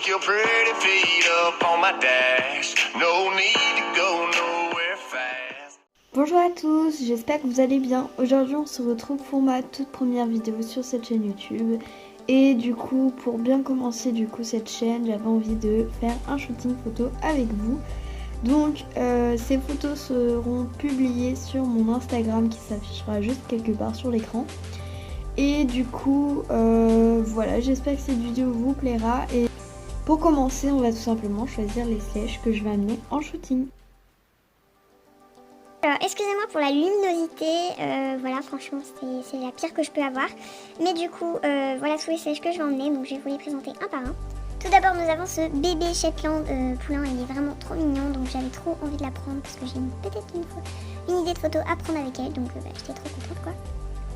your pretty feet up on my dash. No need to go nowhere fast. Bonjour à tous, j'espère que vous allez bien. Aujourd'hui on se retrouve pour ma toute première vidéo sur cette chaîne YouTube. Et du coup, pour bien commencer cette chaîne, j'avais envie de faire un shooting photo avec vous. Donc ces photos seront publiées sur mon Instagram qui s'affichera juste quelque part sur l'écran. Et du coup, voilà, j'espère que cette vidéo vous plaira. Et pour commencer, on va tout simplement choisir les slashes que je vais amener en shooting. Alors excusez-moi pour la luminosité, voilà franchement c'est la pire que je peux avoir. Mais du coup voilà tous les slashes que je vais emmener, donc je vais vous les présenter un par un. Tout d'abord nous avons ce bébé Shetland poulain, il est vraiment trop mignon, donc j'avais trop envie de la prendre parce que j'ai peut-être une idée de photo à prendre avec elle, donc j'étais trop contente quoi.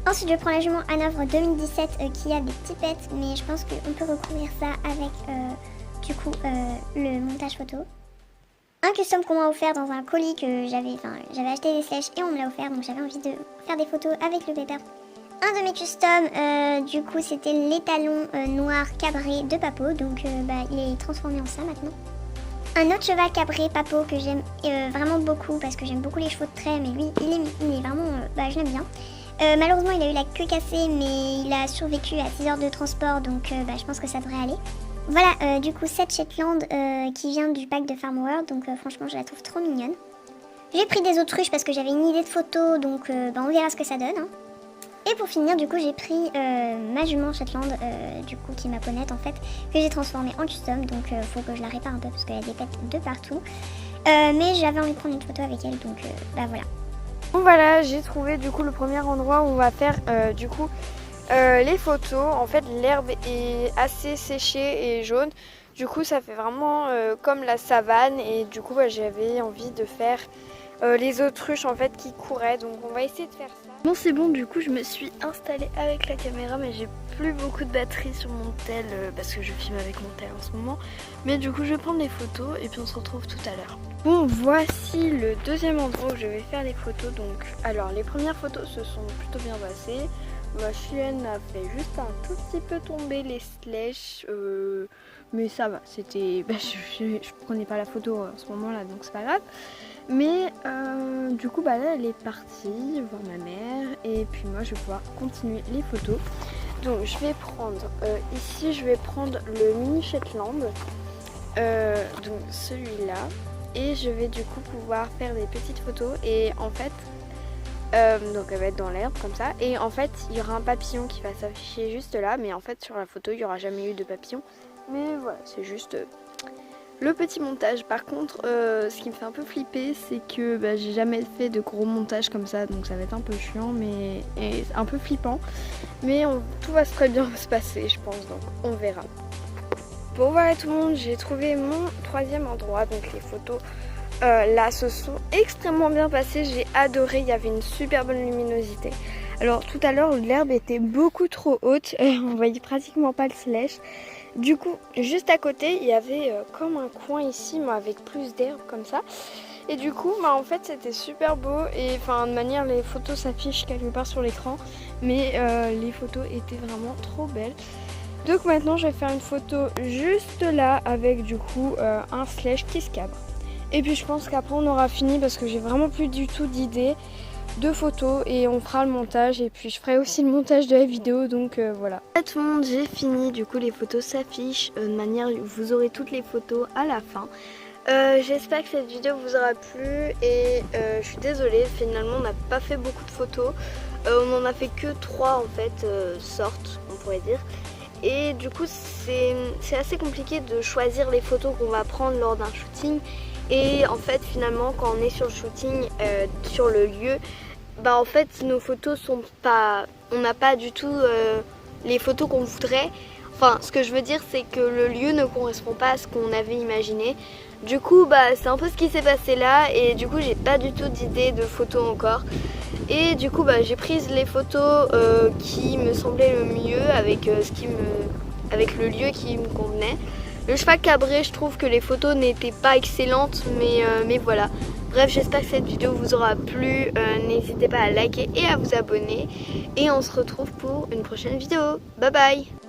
Ensuite je prends la jument Hanovre 2017 qui a des petits pets, mais je pense qu'on peut recouvrir ça avec le montage photo. Un custom qu'on m'a offert dans un colis que j'avais acheté des slashes et on me l'a offert, donc j'avais envie de faire des photos avec le pépère. Un de mes customs, du coup c'était l'étalon noir cabré de Papo, donc il est transformé en ça maintenant. Un autre cheval cabré Papo que j'aime vraiment beaucoup parce que j'aime beaucoup les chevaux de trait, mais lui il est vraiment, je l'aime bien. Malheureusement il a eu la queue cassée, mais il a survécu à 6 heures de transport, donc je pense que ça devrait aller. Voilà, du coup cette Shetland qui vient du pack de Farm World, donc franchement je la trouve trop mignonne. J'ai pris des autruches parce que j'avais une idée de photo, donc on verra ce que ça donne. Hein. Et pour finir, du coup j'ai pris ma jument Shetland, du coup qui est ma ponette en fait, que j'ai transformée en custom, donc faut que je la répare un peu parce qu'elle a des pets de partout. Mais j'avais envie de prendre une photo avec elle, donc voilà. Bon voilà, j'ai trouvé du coup le premier endroit où on va faire les photos. En fait l'herbe est assez séchée et jaune, du coup ça fait vraiment comme la savane, et du coup j'avais envie de faire les autruches en fait qui couraient, donc on va essayer de faire ça. Bon c'est bon, du coup je me suis installée avec la caméra, mais j'ai plus beaucoup de batterie sur mon tel parce que je filme avec mon tel en ce moment, mais du coup je vais prendre les photos et puis on se retrouve tout à l'heure. Bon, voici le deuxième endroit où je vais faire les photos. Donc alors les premières photos se sont plutôt bien passées. Ma chienne a fait juste un tout petit peu tomber les slashes, mais ça va, c'était, je prenais pas la photo à ce moment là, donc c'est pas grave. Mais du coup là elle est partie voir ma mère, et puis moi je vais pouvoir continuer les photos. Donc je vais prendre ici, je vais prendre le mini Shetland, donc celui-là, et je vais du coup pouvoir faire des petites photos. Et en fait donc elle va être dans l'herbe comme ça, et en fait il y aura un papillon qui va s'afficher juste là, mais en fait sur la photo il n'y aura jamais eu de papillon. Mais voilà, c'est juste le petit montage. Par contre ce qui me fait un peu flipper, c'est que j'ai jamais fait de gros montage comme ça, donc ça va être un peu chiant et un peu flippant, mais tout va très bien se passer je pense, donc on verra. Bon voilà tout le monde, j'ai trouvé mon troisième endroit, donc les photos là se sont extrêmement bien passées, j'ai adoré, il y avait une super bonne luminosité. Alors tout à l'heure l'herbe était beaucoup trop haute, on voyait pratiquement pas le slash. Du coup juste à côté il y avait comme un coin ici, mais avec plus d'herbe comme ça. Et du coup en fait c'était super beau, et de manière les photos s'affichent quelque part sur l'écran, mais les photos étaient vraiment trop belles. Donc maintenant je vais faire une photo juste là avec du coup un slash qui se cabre. Et puis je pense qu'après on aura fini parce que j'ai vraiment plus du tout d'idées de photos, et on fera le montage, et puis je ferai aussi le montage de la vidéo, donc voilà. Tout le monde, j'ai fini, du coup les photos s'affichent de manière où vous aurez toutes les photos à la fin. J'espère que cette vidéo vous aura plu, et je suis désolée, finalement on n'a pas fait beaucoup de photos, on en a fait que 3 en fait sortes on pourrait dire. Et du coup c'est assez compliqué de choisir les photos qu'on va prendre lors d'un shooting. Et en fait finalement quand on est sur le shooting, sur le lieu, en fait nos photos sont pas, on n'a pas du tout les photos qu'on voudrait. Enfin ce que je veux dire c'est que le lieu ne correspond pas à ce qu'on avait imaginé. Du coup c'est un peu ce qui s'est passé là, et du coup j'ai pas du tout d'idée de photos encore. Et du coup j'ai pris les photos qui me semblaient le mieux avec avec le lieu qui me convenait. Le cheval cabré, je trouve que les photos n'étaient pas excellentes, mais voilà. Bref, j'espère que cette vidéo vous aura plu. N'hésitez pas à liker et à vous abonner. Et on se retrouve pour une prochaine vidéo. Bye bye!